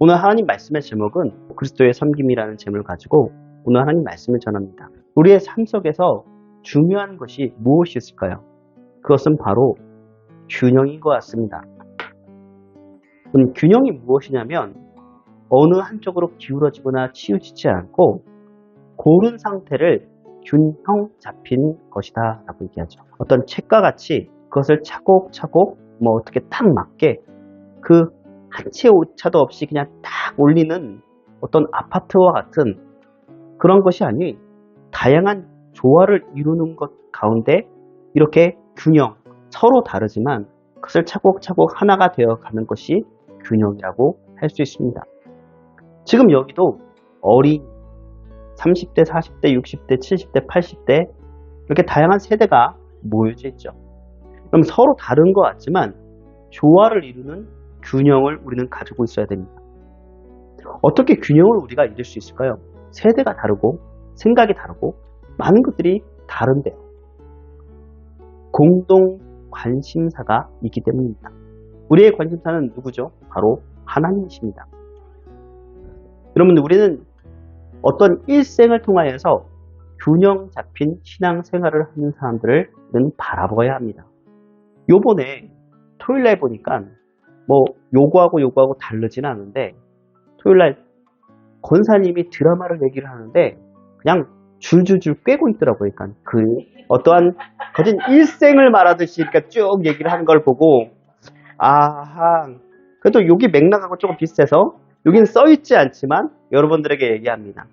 오늘 하나님 말씀의 제목은 그리스도의 섬김이라는 제목을 가지고 오늘 하나님 말씀을 전합니다. 우리의 삶 속에서 중요한 것이 무엇이 있을까요? 그것은 바로 균형인 것 같습니다. 그럼 균형이 무엇이냐면 어느 한쪽으로 기울어지거나 치우치지 않고 고른 상태를 균형 잡힌 것이다 라고 얘기하죠. 어떤 책과 같이 그것을 차곡차곡 어떻게 딱 맞게 그 한 채의 오차도 없이 그냥 딱 올리는 어떤 아파트와 같은 그런 것이 아니 다양한 조화를 이루는 것 가운데 이렇게 균형, 서로 다르지만 그것을 차곡차곡 하나가 되어 가는 것이 균형이라고 할 수 있습니다. 지금 여기도 어린 30대, 40대, 60대, 70대, 80대 이렇게 다양한 세대가 모여져 있죠. 그럼 서로 다른 것 같지만 조화를 이루는 균형을 우리는 가지고 있어야 됩니다. 어떻게 균형을 우리가 이룰 수 있을까요? 세대가 다르고 생각이 다르고 많은 것들이 다른데요. 공동 관심사가 있기 때문입니다. 우리의 관심사는 누구죠? 바로 하나님이십니다. 여러분, 우리는 어떤 일생을 통하여서 균형 잡힌 신앙생활을 하는 사람들을 바라보아야 합니다. 요번에 토요일날 보니까 요거하고 다르지는 않은데 토요일날 권사님이 드라마를 얘기를 하는데 그냥 줄줄줄 꿰고 있더라고요. 그러니까 그 어떠한 거진 일생을 말하듯이 이렇게 쭉 얘기를 하는 걸 보고 그래도 여기 맥락하고 조금 비슷해서 여기는 써있지 않지만 여러분들에게 얘기합니다.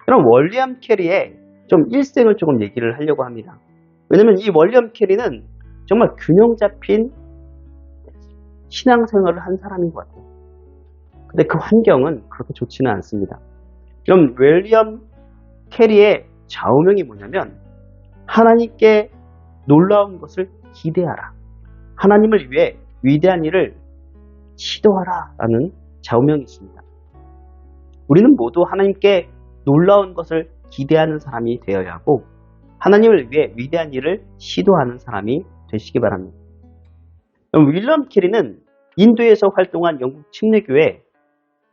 그럼 월리엄 캐리의 좀 일생을 조금 얘기를 하려고 합니다. 왜냐면 이 월리엄 캐리는 정말 균형 잡힌 신앙생활을 한 사람인 것 같아요. 근데 그 환경은 그렇게 좋지는 않습니다. 그럼 윌리엄 캐리의 좌우명이 뭐냐면 하나님께 놀라운 것을 기대하라. 하나님을 위해 위대한 일을 시도하라 라는 좌우명이 있습니다. 우리는 모두 하나님께 놀라운 것을 기대하는 사람이 되어야 하고 하나님을 위해 위대한 일을 시도하는 사람이 되시기 바랍니다. 윌리엄 캐리는 인도에서 활동한 영국 침례교회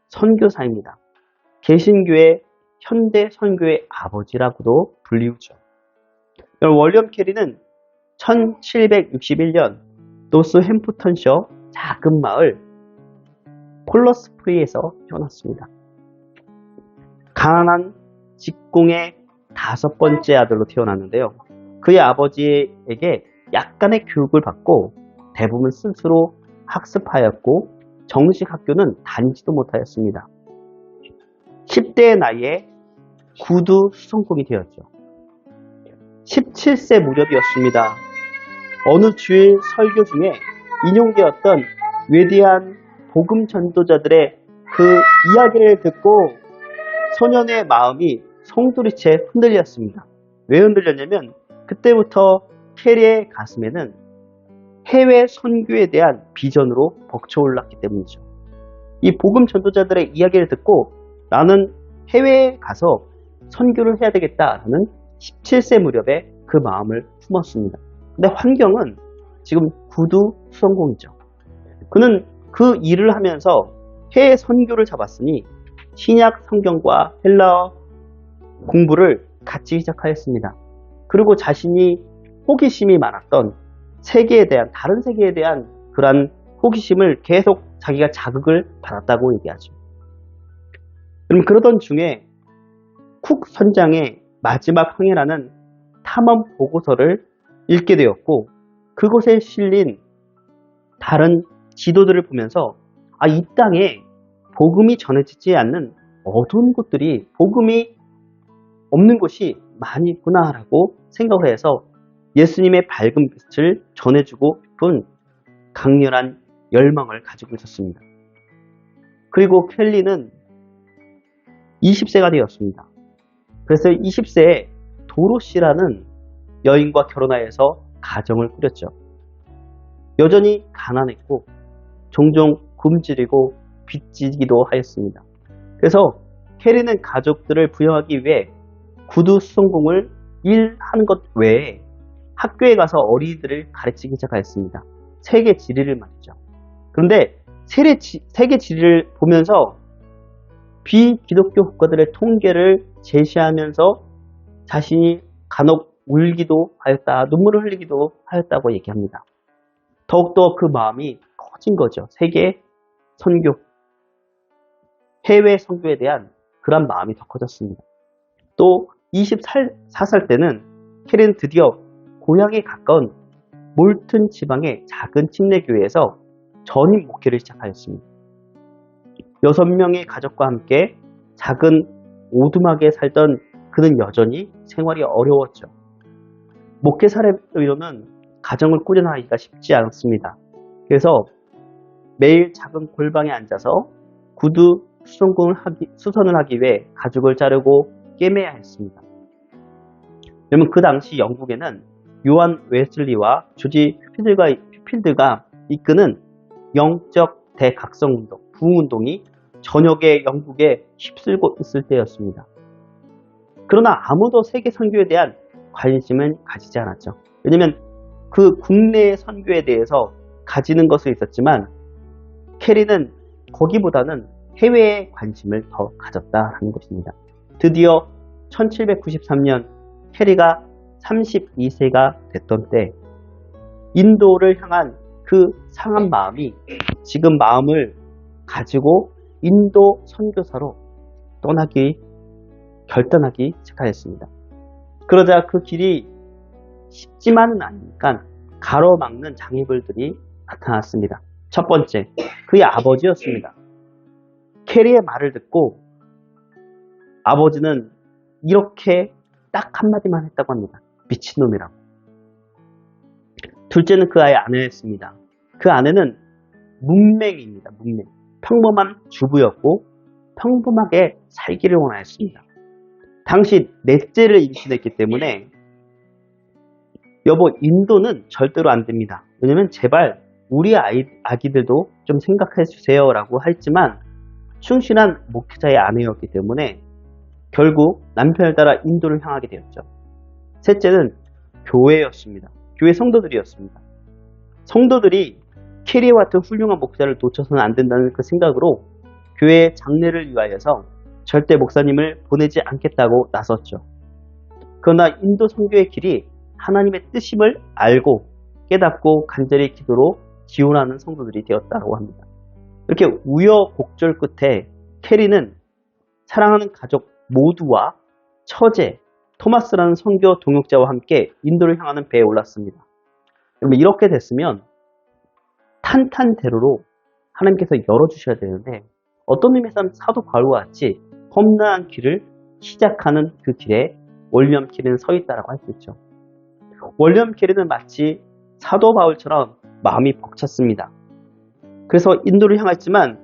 선교사입니다. 개신교의 현대 선교의 아버지라고도 불리우죠. 윌리엄 캐리는 1761년 노스햄프턴셔 작은 마을 폴러스프리에서 태어났습니다. 가난한 직공의 5번째 아들로 태어났는데요. 그의 아버지에게 약간의 교육을 받고 대부분 스스로 학습하였고 정식 학교는 다니지도 못하였습니다. 10대의 나이에 구두 수성공이 되었죠. 17세 무렵이었습니다. 어느 주일 설교 중에 인용되었던 위대한 복음 전도자들의 그 이야기를 듣고 소년의 마음이 송두리째 흔들렸습니다. 왜 흔들렸냐면 그때부터 캐리의 가슴에는 해외 선교에 대한 비전으로 벅차올랐기 때문이죠. 이 복음 전도자들의 이야기를 듣고 나는 해외에 가서 선교를 해야 되겠다라는 17세 무렵에 그 마음을 품었습니다. 근데 환경은 지금 구두 수성공이죠. 그는 그 일을 하면서 해외 선교를 잡았으니 신약 성경과 헬라어 공부를 같이 시작하였습니다. 그리고 자신이 호기심이 많았던 다른 세계에 대한 그러한 호기심을 계속 자기가 자극을 받았다고 얘기하죠. 그럼 그러던 중에 쿡 선장의 마지막 항해라는 탐험 보고서를 읽게 되었고 그곳에 실린 다른 지도들을 보면서 이 땅에 복음이 전해지지 않는 어두운 곳들이 복음이 없는 곳이 많이 있구나 라고 생각을 해서 예수님의 밝은 빛을 전해주고 싶은 강렬한 열망을 가지고 있었습니다. 그리고 켈리는 20세가 되었습니다. 그래서 20세에 도로시라는 여인과 결혼하여서 가정을 꾸렸죠. 여전히 가난했고 종종 굶주리고 빚지기도 하였습니다. 그래서 캐리는 가족들을 부양하기 위해 구두 수성공을 일하는 것 외에 학교에 가서 어린이들을 가르치기 시작하였습니다. 세계 지리를 말이죠. 그런데 세계 지리를 보면서 비기독교 국가들의 통계를 제시하면서 자신이 간혹 울기도 하였다, 눈물을 흘리기도 하였다고 얘기합니다. 더욱더 그 마음이 커진 거죠. 세계 선교, 해외 선교에 대한 그런 마음이 더 커졌습니다. 또 24살 때는 캐리는 드디어 고향에 가까운 몰튼 지방의 작은 침례교회에서 전임 목회를 시작하였습니다. 6명의 가족과 함께 작은 오두막에 살던 그는 여전히 생활이 어려웠죠. 목회 사례로는 가정을 꾸려나가기가 쉽지 않습니다. 그래서 매일 작은 골방에 앉아서 구두 수선을 하기 위해 가죽을 자르고 꿰매야 했습니다. 왜냐면 그 당시 영국에는 요한 웨슬리와 조지 휘필드가 이끄는 영적 대각성운동, 부흥운동이 전역의 영국에 휩쓸고 있을 때였습니다. 그러나 아무도 세계 선교에 대한 관심은 가지지 않았죠. 왜냐면 그 국내 선교에 대해서 가지는 것은 있었지만 캐리는 거기보다는 해외에 관심을 더 가졌다는 것입니다. 드디어 1793년 캐리가 32세가 됐던 때 인도를 향한 그 상한 마음이 지금 마음을 가지고 인도 선교사로 결단하기 시작하였습니다. 그러자 그 길이 쉽지만은 않으니까 가로막는 장애물들이 나타났습니다. 첫 번째, 그의 아버지였습니다. 캐리의 말을 듣고 아버지는 이렇게 딱 한마디만 했다고 합니다. 미친놈이라고. 둘째는 그 아이의 아내였습니다. 그 아내는 문맹입니다. 문맹. 평범한 주부였고 평범하게 살기를 원하였습니다. 당시 넷째를 임신했기 때문에 여보, 인도는 절대로 안 됩니다. 왜냐면 제발 우리 아기들도 좀 생각해 주세요 라고 했지만 충실한 목회자의 아내였기 때문에 결국 남편을 따라 인도를 향하게 되었죠. 셋째는 교회였습니다. 교회 성도들이었습니다. 성도들이 캐리와 같은 훌륭한 목사를 놓쳐서는 안 된다는 그 생각으로 교회의 장래를 위하여서 절대 목사님을 보내지 않겠다고 나섰죠. 그러나 인도 선교의 길이 하나님의 뜻임을 알고 깨닫고 간절히 기도로 기원하는 성도들이 되었다고 합니다. 이렇게 우여곡절 끝에 캐리는 사랑하는 가족 모두와 처제 토마스라는 선교 동역자와 함께 인도를 향하는 배에 올랐습니다. 여러분, 이렇게 됐으면 탄탄대로로 하나님께서 열어주셔야 되는데 어떤 의미에서는 사도 바울과 같이 험난한 길을 시작하는 그 길에 윌리엄 캐리는 서 있다라고 할 수 있죠. 윌리엄 캐리는 마치 사도 바울처럼 마음이 벅찼습니다. 그래서 인도를 향했지만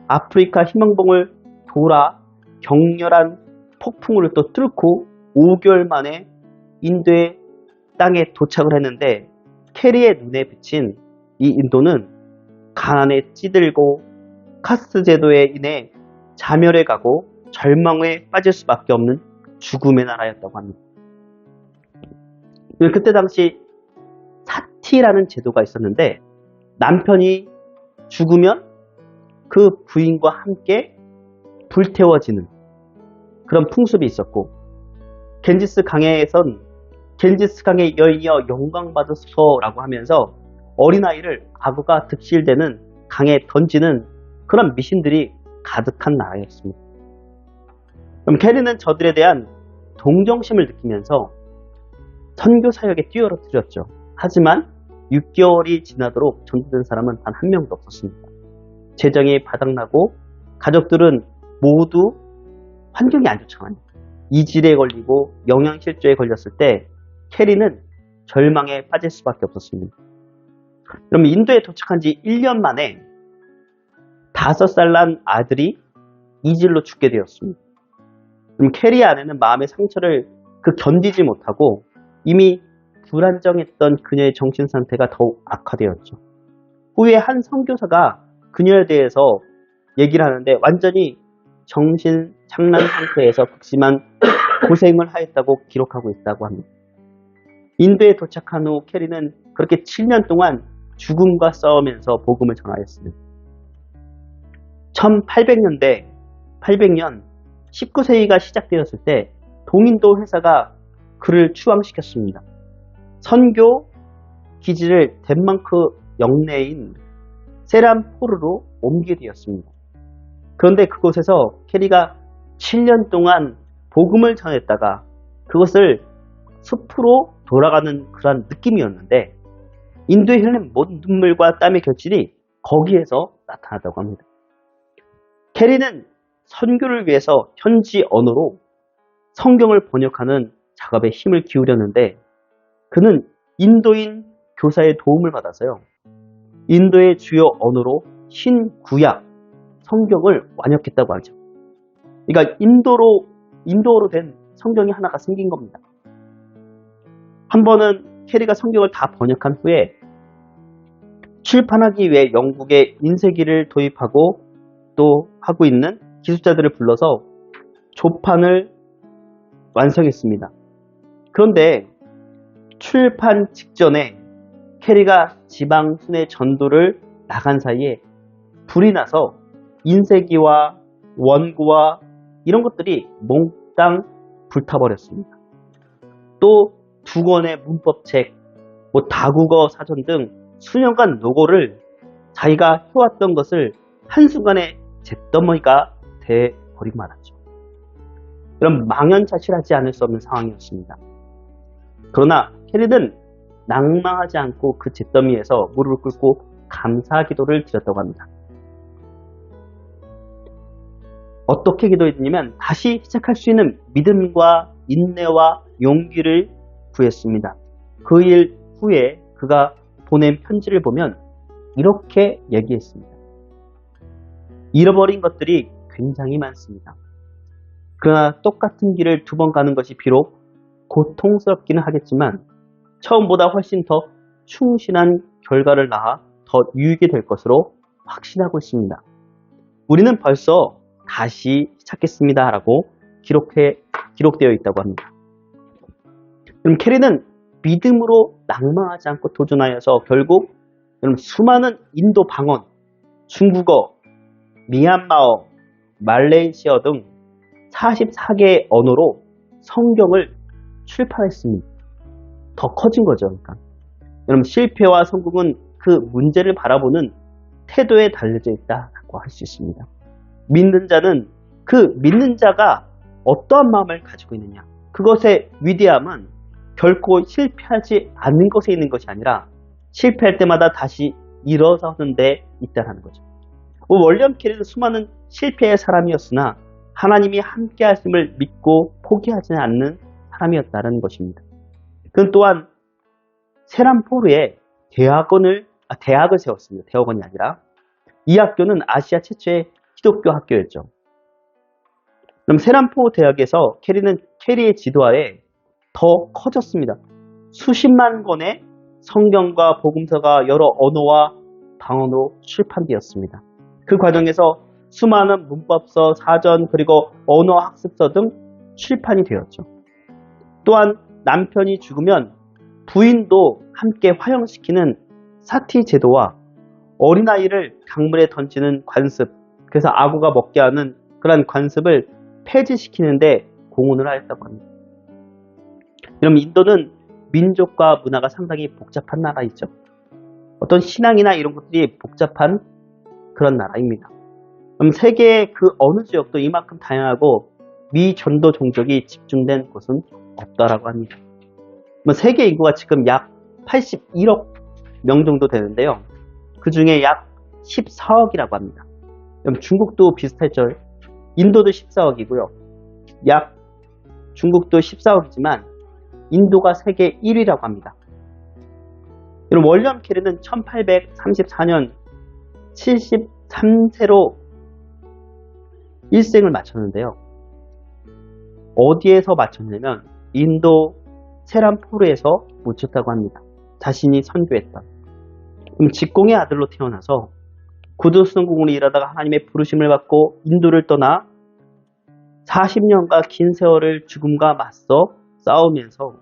아프리카 희망봉을 돌아 격렬한 폭풍우를 또 뚫고 5개월 만에 인도의 땅에 도착을 했는데 캐리의 눈에 비친 이 인도는 가난에 찌들고 카스트 제도에 인해 자멸해 가고 절망에 빠질 수밖에 없는 죽음의 나라였다고 합니다. 그때 당시 사티라는 제도가 있었는데 남편이 죽으면 그 부인과 함께 불태워지는 그런 풍습이 있었고 겐지스 강에선 겐지스 강에 여인이여 영광받으소서라고 하면서 어린아이를 악어가 득실되는 강에 던지는 그런 미신들이 가득한 나라였습니다. 그럼 캐리는 저들에 대한 동정심을 느끼면서 선교 사역에 뛰어들었죠. 하지만 6개월이 지나도록 전도된 사람은 단 한 명도 없었습니다. 재정이 바닥나고 가족들은 모두 환경이 안 좋잖아요. 이질에 걸리고 영양실조에 걸렸을 때 캐리는 절망에 빠질 수밖에 없었습니다. 그럼 인도에 도착한 지 1년 만에 5살 난 아들이 이질로 죽게 되었습니다. 그럼 캐리의 아내는 마음의 상처를 견디지 못하고 이미 불안정했던 그녀의 정신 상태가 더욱 악화되었죠. 후에 한 선교사가 그녀에 대해서 얘기를 하는데 완전히 정신 착란 상태에서 극심한 고생을 하였다고 기록하고 있다고 합니다. 인도에 도착한 후 캐리는 그렇게 7년 동안 죽음과 싸우면서 복음을 전하였습니다. 1800년대 1800년 19세기가 시작되었을 때 동인도 회사가 그를 추앙시켰습니다. 선교 기지를 덴마크 영내인 세란포르로 옮기게 되었습니다. 그런데 그곳에서 캐리가 7년 동안 복음을 전했다가 그것을 숲으로 돌아가는 그런 느낌이었는데 인도에 흘린 모든 눈물과 땀의 결실이 거기에서 나타났다고 합니다. 캐리는 선교를 위해서 현지 언어로 성경을 번역하는 작업에 힘을 기울였는데 그는 인도인 교사의 도움을 받아서요. 인도의 주요 언어로 신구약 성경을 완역했다고 하죠. 그러니까 인도어로 된 성경이 하나가 생긴 겁니다. 한 번은 캐리가 성경을 다 번역한 후에 출판하기 위해 영국의 인쇄기를 도입하고 또 하고 있는 기술자들을 불러서 조판을 완성했습니다. 그런데 출판 직전에 캐리가 지방 순회 전도를 나간 사이에 불이 나서 인쇄기와 원고와 이런 것들이 몽땅 불타버렸습니다. 또 두 권의 문법책, 다국어 사전 등 수년간 노고를 자기가 해왔던 것을 한순간에 잿더미가 돼버리고 말았죠. 그럼 망연자실하지 않을 수 없는 상황이었습니다. 그러나 캐리는 낭망하지 않고 그 잿더미에서 무릎을 꿇고 감사 기도를 드렸다고 합니다. 어떻게 기도했냐면 다시 시작할 수 있는 믿음과 인내와 용기를 구했습니다. 그 일 후에 그가 보낸 편지를 보면 이렇게 얘기했습니다. 잃어버린 것들이 굉장히 많습니다. 그러나 똑같은 길을 두 번 가는 것이 비록 고통스럽기는 하겠지만 처음보다 훨씬 더 충실한 결과를 낳아 더 유익이 될 것으로 확신하고 있습니다. 우리는 벌써 다시 시작했습니다. 라고 기록되어 있다고 합니다. 그럼 캐리는 믿음으로 낭망하지 않고 도전하여서 결국 수많은 인도 방언, 중국어, 미얀마어, 말레이시아 등 44개의 언어로 성경을 출판했습니다. 더 커진 거죠. 그러니까. 여러분 실패와 성공은 그 문제를 바라보는 태도에 달려져 있다고 할 수 있습니다. 믿는 자는 그 믿는 자가 어떠한 마음을 가지고 있느냐. 그것의 위대함은 결코 실패하지 않는 것에 있는 것이 아니라 실패할 때마다 다시 일어서는 데 있다는 거죠. 월리엄 캐리는 수많은 실패의 사람이었으나 하나님이 함께 하심을 믿고 포기하지 않는 사람이었다는 것입니다. 그는 또한 세란포르에 대학을 세웠습니다. 대학원이 아니라. 이 학교는 아시아 최초의 기독교 학교였죠. 그럼 세란포르 대학에서 캐리는 캐리의 지도하에 더 커졌습니다. 수십만 권의 성경과 복음서가 여러 언어와 방언으로 출판되었습니다. 그 과정에서 수많은 문법서, 사전, 그리고 언어학습서 등 출판이 되었죠. 또한 남편이 죽으면 부인도 함께 화형시키는 사티 제도와 어린아이를 강물에 던지는 관습, 그래서 악어가 먹게 하는 그런 관습을 폐지시키는데 공헌을 하였다고 합니다. 그럼 인도는 민족과 문화가 상당히 복잡한 나라이죠. 어떤 신앙이나 이런 것들이 복잡한 그런 나라입니다. 그럼 세계의 그 어느 지역도 이만큼 다양하고 미전도 종족이 집중된 곳은 없다라고 합니다. 세계 인구가 지금 약 81억 명 정도 되는데요. 그 중에 약 14억이라고 합니다. 그럼 중국도 비슷했죠. 인도도 14억이고요. 약 중국도 14억이지만 인도가 세계 1위라고 합니다. 그럼 월리엄 캐리는 1834년 73세로 일생을 마쳤는데요. 어디에서 마쳤냐면 인도 세란포르에서 묻혔다고 합니다. 자신이 선교했던. 직공의 아들로 태어나서 구두 수공으로 일하다가 하나님의 부르심을 받고 인도를 떠나 40년간 긴 세월을 죽음과 맞서 싸우면서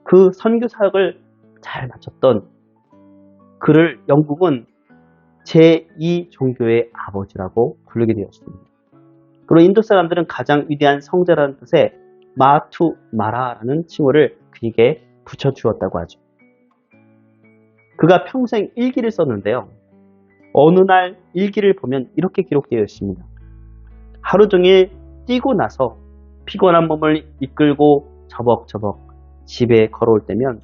그 선교 사역을 잘 마쳤던 그를 영국은 제2 종교의 아버지라고 부르게 되었습니다. 그리고 인도 사람들은 가장 위대한 성자라는 뜻의 마투마라라는 칭호를 그에게 붙여주었다고 하죠. 그가 평생 일기를 썼는데요. 어느 날 일기를 보면 이렇게 기록되어 있습니다. 하루 종일 뛰고 나서 피곤한 몸을 이끌고 저벅저벅 집에 걸어올 때면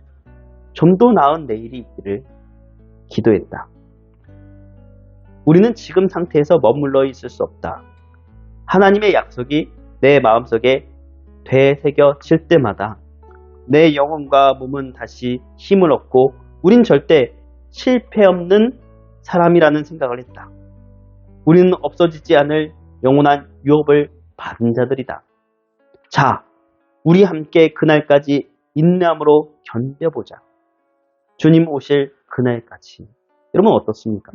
좀 더 나은 내일이 있기를 기도했다. 우리는 지금 상태에서 머물러 있을 수 없다. 하나님의 약속이 내 마음속에 되새겨질 때마다 내 영혼과 몸은 다시 힘을 얻고 우린 절대 실패 없는 사람이라는 생각을 했다. 우리는 없어지지 않을 영원한 유업을 받은 자들이다. 자, 우리 함께 그날까지 인내함으로 견뎌보자. 주님 오실 그날까지. 여러분 어떻습니까?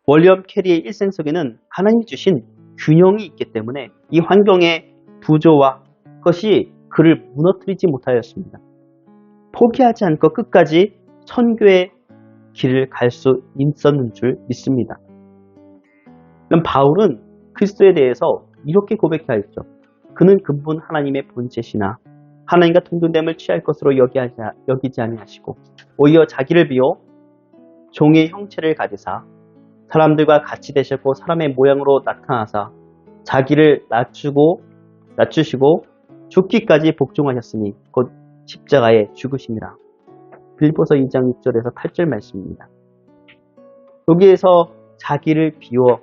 월리엄 캐리의 일생 속에는 하나님이 주신 균형이 있기 때문에 이 환경의 부조와 그것이 그를 무너뜨리지 못하였습니다. 포기하지 않고 끝까지 선교의 길을 갈 수 있었는 줄 믿습니다. 그럼 바울은 그리스도에 대해서 이렇게 고백하였죠. 그는 근본 하나님의 본체시나 하나님과 동등됨을 취할 것으로 여기지 아니하시고 오히려 자기를 비워 종의 형체를 가지사 사람들과 같이 되셨고 사람의 모양으로 나타나사 자기를 낮추시고 죽기까지 복종하셨으니 곧 십자가에 죽으심이라. 빌립보서 2장 6절에서 8절 말씀입니다. 여기에서 자기를 비워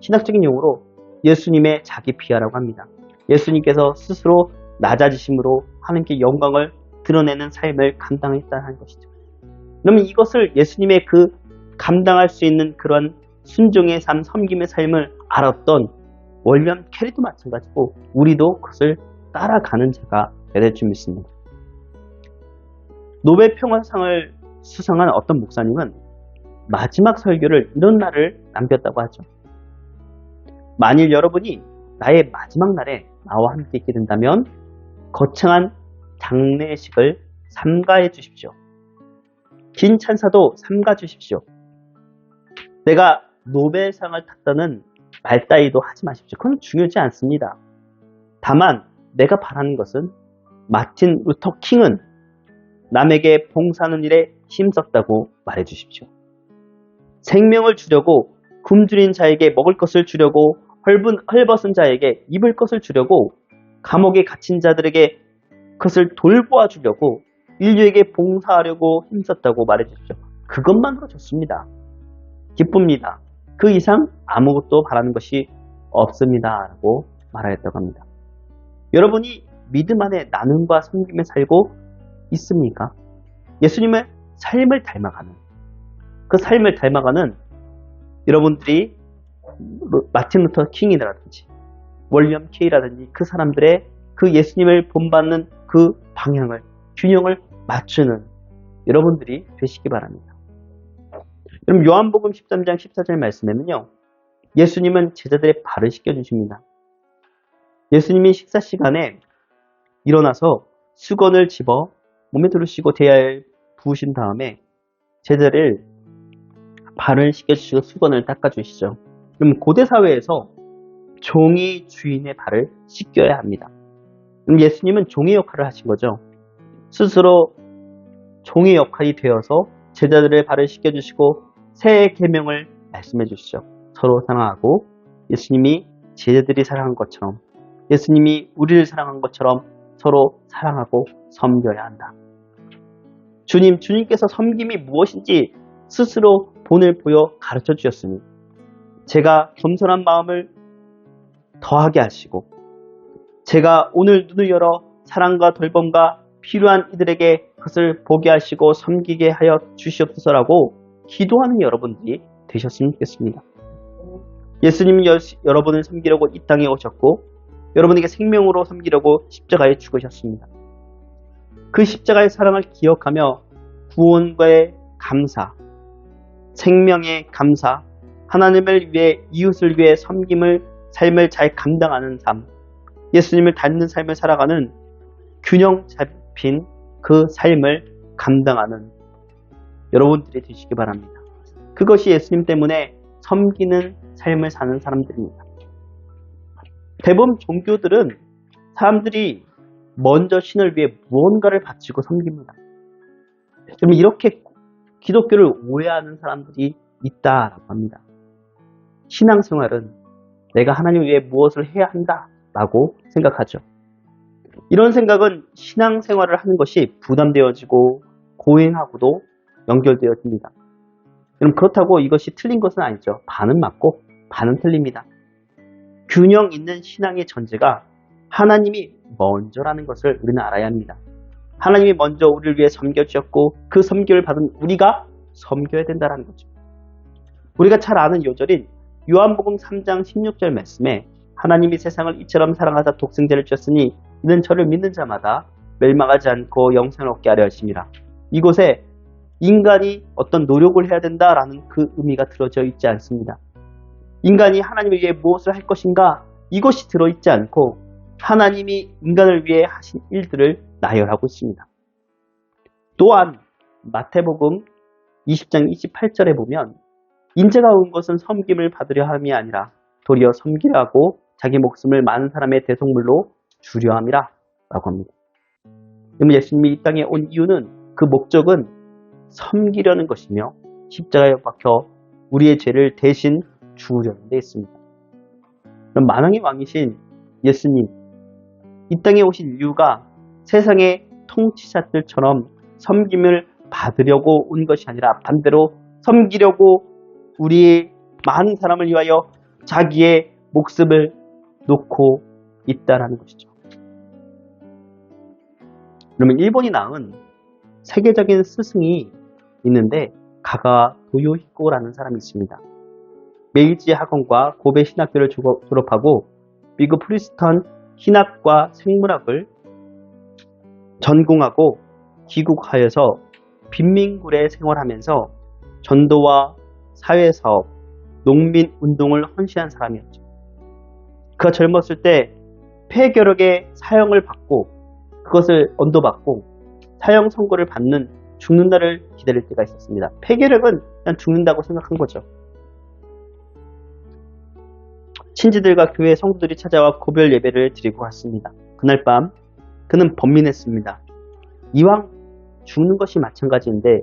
신학적인 용어로 예수님의 자기 비하라고 합니다. 예수님께서 스스로 낮아지심으로 하나님께 영광을 드러내는 삶을 감당했다는 것이죠. 그러면 이것을 예수님의 그 감당할 수 있는 그런 순종의 삶, 섬김의 삶을 알았던 월리엄 캐리도 마찬가지고 우리도 그것을 따라가는 자가 될 줄 믿습니다. 노벨 평화상을 수상한 어떤 목사님은 마지막 설교를 이런 날을 남겼다고 하죠. 만일 여러분이 나의 마지막 날에 나와 함께 있게 된다면 거창한 장례식을 삼가해 주십시오. 긴 찬사도 삼가 주십시오. 내가 노벨상을 탔다는 말 따위도 하지 마십시오. 그건 중요하지 않습니다. 다만 내가 바라는 것은 마틴 루터 킹은 남에게 봉사하는 일에 힘썼다고 말해 주십시오. 생명을 주려고 굶주린 자에게 먹을 것을 주려고 헐벗은 자에게 입을 것을 주려고 감옥에 갇힌 자들에게 그것을 돌보아 주려고 인류에게 봉사하려고 힘썼다고 말해 주십시오. 그것만으로 좋습니다. 기쁩니다. 그 이상 아무것도 바라는 것이 없습니다. 라고 말하였다고 합니다. 여러분이 믿음 안에 나눔과 섬김에 살고 있습니까? 예수님의 삶을 닮아가는 그 삶을 닮아가는 여러분들이 마틴 루터 킹이라든지 월리엄 케이라든지 그 사람들의 그 예수님을 본받는 그 방향을 균형을 맞추는 여러분들이 되시기 바랍니다. 여러분 요한복음 13장 14절 말씀에는요. 예수님은 제자들의 발을 씻겨주십니다. 예수님이 식사 시간에 일어나서 수건을 집어 몸에 두르시고 대야에 부으신 다음에 제자를 발을 씻겨주시고 수건을 닦아주시죠. 그럼 고대 사회에서 종이 주인의 발을 씻겨야 합니다. 그럼 예수님은 종의 역할을 하신 거죠. 스스로 종의 역할이 되어서 제자들의 발을 씻겨주시고 새 계명을 말씀해 주시죠. 서로 사랑하고 예수님이 제자들이 사랑한 것처럼 예수님이 우리를 사랑한 것처럼 서로 사랑하고 섬겨야 한다. 주님께서 섬김이 무엇인지 스스로 본을 보여 가르쳐 주셨으니 제가 겸손한 마음을 더하게 하시고 제가 오늘 눈을 열어 사랑과 돌봄과 필요한 이들에게 그것을 보게 하시고 섬기게 하여 주시옵소서라고 기도하는 여러분들이 되셨으면 좋겠습니다. 예수님이 여러분을 섬기려고 이 땅에 오셨고 여러분에게 생명으로 섬기려고 십자가에 죽으셨습니다. 그 십자가의 사랑을 기억하며 구원과의 감사, 생명의 감사, 하나님을 위해 이웃을 위해 삶을 잘 감당하는 삶, 예수님을 닮는 삶을 살아가는 균형 잡힌 그 삶을 감당하는 여러분들이 되시기 바랍니다. 그것이 예수님 때문에 섬기는 삶을 사는 사람들입니다. 대부분 종교들은 사람들이 먼저 신을 위해 무언가를 바치고 섬깁니다. 좀 이렇게 기독교를 오해하는 사람들이 있다라고 합니다. 신앙생활은 내가 하나님을 위해 무엇을 해야 한다라고 생각하죠. 이런 생각은 신앙생활을 하는 것이 부담되어지고 고행하고도 연결되어집니다. 그럼 그렇다고 이것이 틀린 것은 아니죠. 반은 맞고 반은 틀립니다. 균형 있는 신앙의 전제가 하나님이 먼저라는 것을 우리는 알아야 합니다. 하나님이 먼저 우리를 위해 섬겨주셨고 그 섬김을 받은 우리가 섬겨야 된다는 거죠. 우리가 잘 아는 요절인 요한복음 3장 16절 말씀에 하나님이 세상을 이처럼 사랑하사 독생자를 주셨으니 이는 저를 믿는 자마다 멸망하지 않고 영생을 얻게 하려 하심이라. 이곳에 인간이 어떤 노력을 해야 된다라는 그 의미가 들어져 있지 않습니다. 인간이 하나님을 위해 무엇을 할 것인가 이것이 들어있지 않고 하나님이 인간을 위해 하신 일들을 나열하고 있습니다. 또한 마태복음 20장 28절에 보면 인자가 온 것은 섬김을 받으려 함이 아니라 도리어 섬기려 하고 자기 목숨을 많은 사람의 대속물로 주려 함이라 라고 합니다. 그러면 예수님이 이 땅에 온 이유는 그 목적은 섬기려는 것이며 십자가에 박혀 우리의 죄를 대신 죽으려는 데 있습니다. 그럼 만왕의 왕이신 예수님 이 땅에 오신 이유가 세상의 통치자들처럼 섬김을 받으려고 온 것이 아니라 반대로 섬기려고 우리의 많은 사람을 위하여 자기의 목숨을 놓고 있다라는 것이죠. 그러면 일본이 낳은 세계적인 스승이 있는데 가가 도요히코라는 사람이 있습니다. 메이지 학원과 고베 신학교를 졸업하고 미국 프리스턴 신학과 생물학을 전공하고 귀국하여서 빈민굴에 생활하면서 전도와 사회사업, 농민운동을 헌신한 사람이었죠. 그가 젊었을 때 폐결핵의 사형을 받고 그것을 언도받고 사형 선고를 받는 죽는 날을 기다릴 때가 있었습니다. 폐결핵은 그냥 죽는다고 생각한 거죠. 친지들과 교회 성도들이 찾아와 고별 예배를 드리고 갔습니다. 그날 밤 그는 번민했습니다. 이왕 죽는 것이 마찬가지인데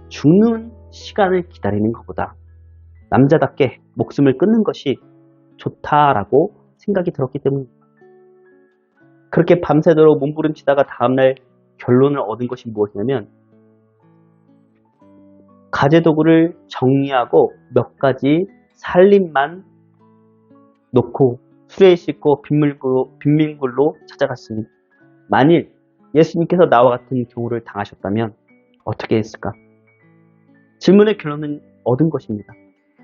죽는 시간을 기다리는 것보다 남자답게 목숨을 끊는 것이 좋다라고 생각이 들었기 때문입니다. 그렇게 밤새도록 몸부림치다가 다음날 결론을 얻은 것이 무엇이냐면 가재도구를 정리하고 몇 가지 살림만 놓고 수레에 싣고 빈민굴로 찾아갔습니다. 만일 예수님께서 나와 같은 경우를 당하셨다면 어떻게 했을까? 질문의 결론은 얻은 것입니다.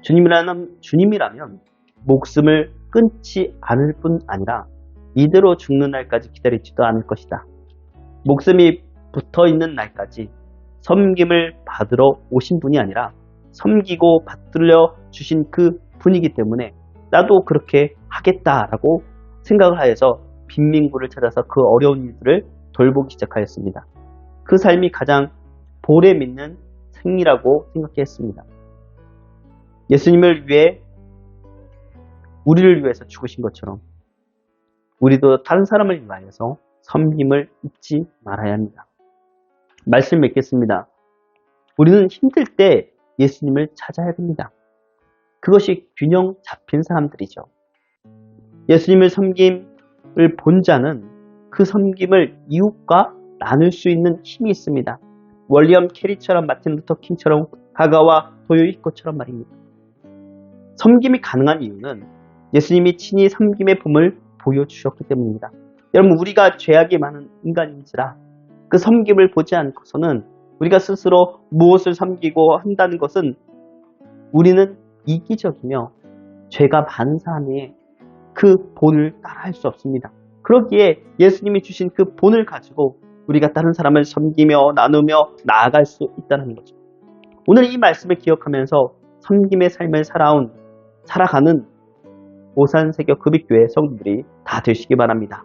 주님이라면 목숨을 끊지 않을 뿐 아니라 이대로 죽는 날까지 기다리지도 않을 것이다. 목숨이 붙어있는 날까지 섬김을 받으러 오신 분이 아니라 섬기고 받들려 주신 그 분이기 때문에 나도 그렇게 하겠다라고 생각을 하여서 빈민굴을 찾아서 그 어려운 일들을 돌보기 시작하였습니다. 그 삶이 가장 보래 믿는 생리라고 생각했습니다. 예수님을 위해 우리를 위해서 죽으신 것처럼 우리도 다른 사람을 위하여서 섬김을 잊지 말아야 합니다. 말씀 맺겠습니다. 우리는 힘들 때 예수님을 찾아야 됩니다. 그것이 균형 잡힌 사람들이죠. 예수님을 섬김을 본 자는 그 섬김을 이웃과 나눌 수 있는 힘이 있습니다. 월리엄 캐리처럼 마틴 루터 킹처럼 가가와 도요히코처럼 말입니다. 섬김이 가능한 이유는 예수님이 친히 섬김의 봄을 보여주셨기 때문입니다. 여러분 우리가 죄악이 많은 인간인지라 그 섬김을 보지 않고서는 우리가 스스로 무엇을 섬기고 한다는 것은 우리는 이기적이며 죄가 많은 사람의 그 본을 따라할 수 없습니다. 그러기에 예수님이 주신 그 본을 가지고 우리가 다른 사람을 섬기며 나누며 나아갈 수 있다는 거죠. 오늘 이 말씀을 기억하면서 섬김의 삶을 살아가는 오산세교 급익교회 성도들이 다 되시기 바랍니다.